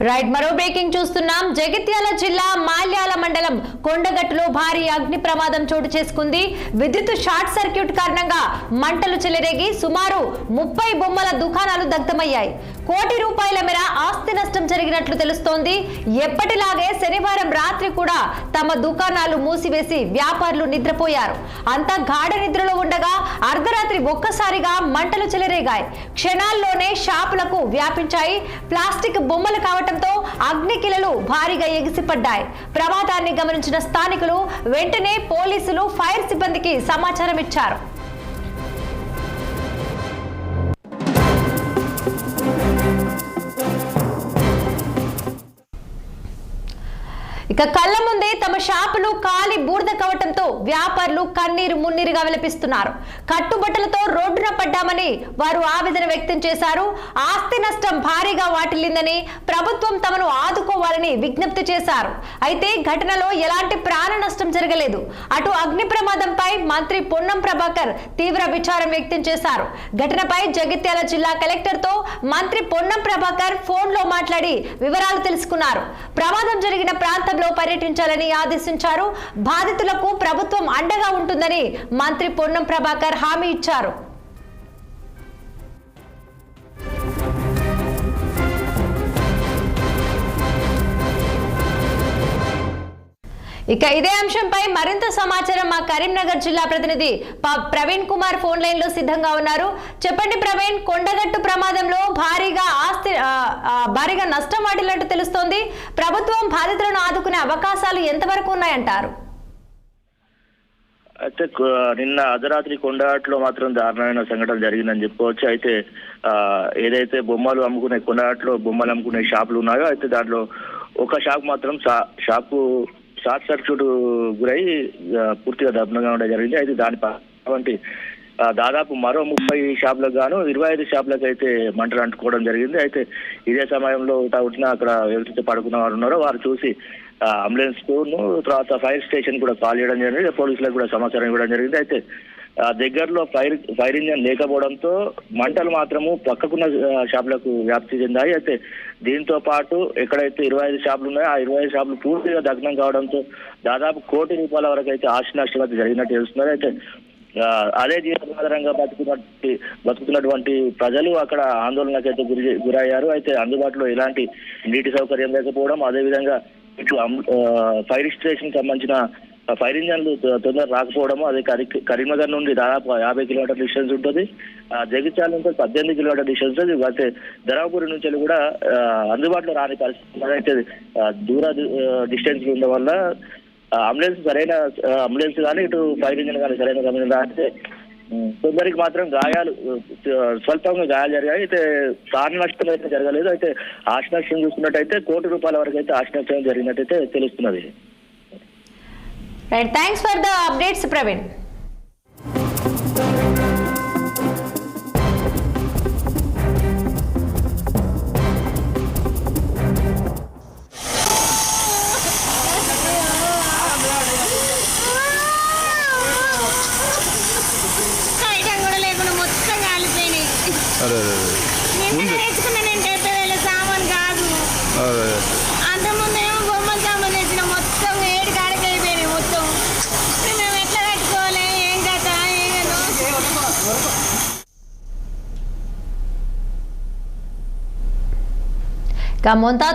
Right మరో breaking చూస్తున్నాం. జగిత్యాల జిల్లా మాల్యాల మండలం కొండగట్టులో భారీ అగ్ని ప్రమాదం చోటు చేసుకుంది. విద్యుత్ షార్ట్ సర్క్యూట్ కారణంగా మంటలు చెలరేగి సుమారు 30 బొమ్మల దుకాణాలు దగ్ధమయ్యాయి. కోటి రూపాయల మేర ఆస్తి నష్టం జరిగినట్లు తెలుస్తోంది. ఎప్పటిలాగే శనివారం రాత్రి కూడా తమ దుకాణాలు మూసివేసి వ్యాపారులు నిద్రపోయారు. అంతా గాఢ నిద్రలో ఉండగా అర్ధరాత్రి ఒక్కసారిగా మంటలు చెలరేగాయి. క్షణాల్లోనే షాపులకు వ్యాపించాయి. ప్లాస్టిక్ బొమ్మలు కావటంతో అగ్నికిలలు భారీగా ఎగిసిపడ్డాయి. ప్రమాదాన్ని గమనించిన స్థానికులు వెంటనే పోలీసులు, ఫైర్ సిబ్బందికి సమాచారం ఇచ్చారు. ఇక కళ్ళ ముందే తమ షాపులు కాలి బూడిద కావటంతో వ్యాపారులు కన్నీరు మున్నీరుగా విలపిస్తున్నారు. కట్టుబట్టలతో రోడ్డున పడ్డామని వారు ఆవేదన వ్యక్తం చేశారు. ఆస్తి నష్టం భారీగా వాటిల్లిందని ప్రభుత్వం తమను ఆదుకోవాలని విజ్ఞప్తి చేశారు. అయితే ఘటనలో ఎలాంటి ప్రాణ నష్టం జరగలేదు. అటు అగ్ని ప్రమాదంపై మంత్రి పొన్నం ప్రభాకర్ తీవ్ర విచారం వ్యక్తం చేశారు. ఘటనపై జగిత్యాల జిల్లా కలెక్టర్ తో మంత్రి పొన్నం ప్రభాకర్ ఫోన్ లో మాట్లాడి వివరాలు తెలుసుకున్నారు. ప్రమాదం జరిగిన ప్రాంతంలో పర్యటించాలని ఆదేశించారు. బాధితులకు ప్రభుత్వం అండగా ఉంటుందని మంత్రి పొన్నం ప్రభాకర్ హామీ ఇచ్చారు. ఇక ఇదే అంశంపై మరింత సమాచారం మా కరీంనగర్ జిల్లా ప్రతినిధి ప్రవీణ్ కుమార్ ఫోన్ లైన్ లో సిద్ధంగా ఉన్నారు. చెప్పండి ప్రవీణ్, కొండగట్టు ప్రమాదంలో భారీగా నష్టం వాటిల్లినట్టు తెలుస్తోంది. ప్రభుత్వం బాధితులను ఆదుకునే అవకాశాలు ఎంతవరకు ఉన్నాయంటారు? అయితే నిన్న అర్ధరాత్రి కొండగట్టులో మాత్రం దారుణమైన సంఘటన జరిగిందని చెప్పుకోవచ్చు. అయితే ఏదైతే బొమ్మలు అమ్ముకునే కొండగట్టులో బొమ్మలు అమ్ముకునే షాపులు ఉన్నాయో అయితే దాంట్లో ఒక షాప్ మాత్రం షాపు షార్ట్ సర్క్యూట్ గురై పూర్తిగా దగ్ధంగా ఉండడం జరిగింది. అయితే దాని దాదాపు మరో 30 షాపులకు గాను 25 షాపులకు అయితే మంటలు అంటుకోవడం జరిగింది. అయితే ఇదే సమయంలో ఉట్టిన అక్కడ ఎవరైతే పడుకున్న వారు ఉన్నారో వారు చూసి అంబులెన్స్ కు తర్వాత ఫైర్ స్టేషన్ కూడా కాల్ చేయడం జరిగింది. పోలీసులకు కూడా సమాచారం ఇవ్వడం జరిగింది. అయితే దగ్గరలో ఫైర్ ఇంజన్ లేకపోవడంతో మంటలు మాత్రము పక్కకున్న షాపులకు వ్యాప్తి చెందాయి. అయితే దీంతో పాటు ఎక్కడైతే 25 షాపులు ఉన్నాయో ఆ 25 షాపులు పూర్తిగా దగ్ధం కావడంతో దాదాపు కోటి రూపాయల వరకు అయితే ఆస్తి నష్టం అయితే జరిగినట్టు తెలుస్తున్నారు. అయితే అదే జీవనాధారంగా బతుకుతున్నటువంటి ప్రజలు అక్కడ ఆందోళనకైతే గురయ్యారు. అయితే అందుబాటులో ఎలాంటి నీటి సౌకర్యం లేకపోవడం, అదేవిధంగా ఇటు ఫైర్ స్టేషన్ సంబంధించిన ఫైర్ ఇంజన్లు తొందర రాకపోవడము, అదే కరీంనగర్ నుండి దాదాపు 50 కిలోమీటర్ డిస్టెన్స్ ఉంటుంది. జగిత్యాల నుంచి 18 కిలోమీటర్ డిస్టెన్స్ ఉంటుంది. అయితే ధర్మపురి నుంచి కూడా అందుబాటులో రాని పరిస్థితి అయితే దూర డిస్టెన్స్ ఉండడం వల్ల అంబులెన్స్ కానీ ఇటు ఫైర్ ఇంజన్ కానీ సరైన సమయం రాస్తే కొందరికి మాత్రం గాయాలు స్వల్పంగా గాయాలు జరిగాయి. అయితే ప్రాణ నష్టం అయితే జరగలేదు. అయితే ఆస్తి నష్టం చూసుకున్నట్టయితే కోటి రూపాయల వరకు అయితే ఆస్తి నష్టం జరిగినట్టయితే తెలుస్తున్నది. Right, thanks for the updates, Praveen.